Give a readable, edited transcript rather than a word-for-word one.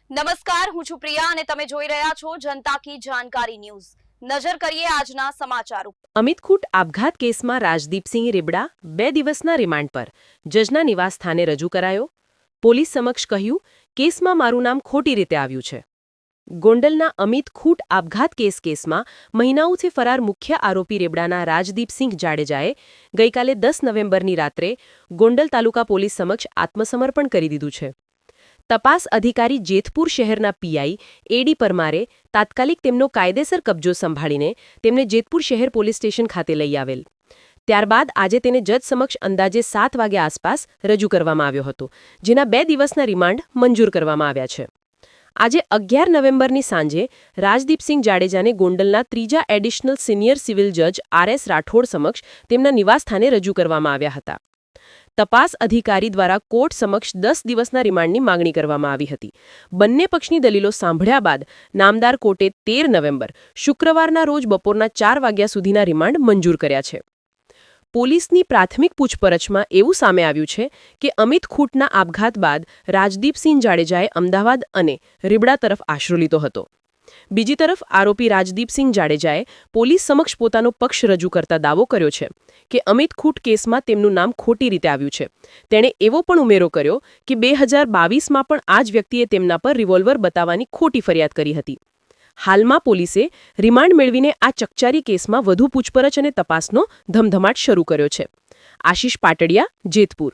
નમસ્કાર, હું છું પ્રિયા અને તમે જોઈ રહ્યા છો જનતા કી જાણકારી ન્યૂઝ। નજર કરીએ આજના સમાચાર ઉપર। અમિત ખૂટ આપઘાત કેસમાં રાજદીપસિંહ રીબડા 2 દિવસના રિમાન્ડ પર જજના નિવાસ સ્થાને રજૂ કરાયો। પોલીસ સમક્ષ કહ્યું, કેસમાં મારું નામ ખોટી રીતે આવ્યું છે। ગોંડલના અમિત ખૂટ આપઘાત કેસમાં મહિનાઓથી ફરાર મુખ્ય આરોપી રીબડાના રાજદીપસિંહ જાડેજાએ ગઈકાલે 10 નવેમ્બરની રાત્રે ગોંડલ તાલુકા પોલીસ સમક્ષ આત્મસમર્પણ કરી દીધું છે। તપાસ અધિકારી જેતપુર શહેરના પીઆઈ એડી પરમારે તાત્કાલિક તેમનો કાયદેસર કબજો સંભાળીને તેમને જેતપુર શહેર પોલીસ સ્ટેશન ખાતે લઈ આવેલ। ત્યારબાદ આજે તેને જજ સમક્ષ અંદાજે 7 વાગ્યા આસપાસ રજૂ કરવામાં આવ્યો હતો, જેના 2 દિવસના રિમાન્ડ મંજૂર કરવામાં આવ્યા છે। આજે 11 નવેમ્બરની સાંજે રાજદીપસિંહ જાડેજાને ગોંડલના ત્રીજા એડિશનલ સિનિયર સિવિલ જજ આર.એસ. રાઠોડ સમક્ષ તેમના નિવાસસ્થાને રજૂ કરવામાં આવ્યા હતા। તપાસ અધિકારી દ્વારા કોર્ટ સમક્ષ 10 દિવસના રિમાન્ડની માંગણી કરવામાં આવી હતી। બંને પક્ષની દલીલો સાંભળ્યા બાદ નામદાર કોર્ટે 13 નવેમ્બર શુક્રવારના રોજ બપોરના 4 વાગ્યા સુધીના રિમાન્ડ મંજૂર કર્યા છે। પોલીસની પ્રાથમિક પૂછપરછમાં એવું સામે આવ્યું છે કે અમિત ખૂટના આપઘાત બાદ રાજદીપસિંહ જાડેજાએ અમદાવાદ અને રીબડા તરફ આશરો લીધો હતો। બીજી તરફ આરોપી રાજદીપસિંહ જાડેજાએ પોલીસ સમક્ષ પોતાનો પક્ષ રજૂ કરતા દાવો કર્યો છે કે અમિત ખૂટ કેસમાં તેમનું નામ ખોટી રીતે આવ્યું છે। તેણે એવો પણ ઉમેરો કર્યો કે 2022માં પણ આ જ વ્યક્તિએ તેમના પર રિવોલ્વર બતાવવાની ખોટી ફરિયાદ કરી હતી। હાલમાં પોલીસે રિમાન્ડ મેળવીને આ ચકચારી કેસમાં વધુ પૂછપરછ અને તપાસનો ધમધમાટ શરૂ કર્યો છે। આશિષ પાટડિયા, જેતપુર।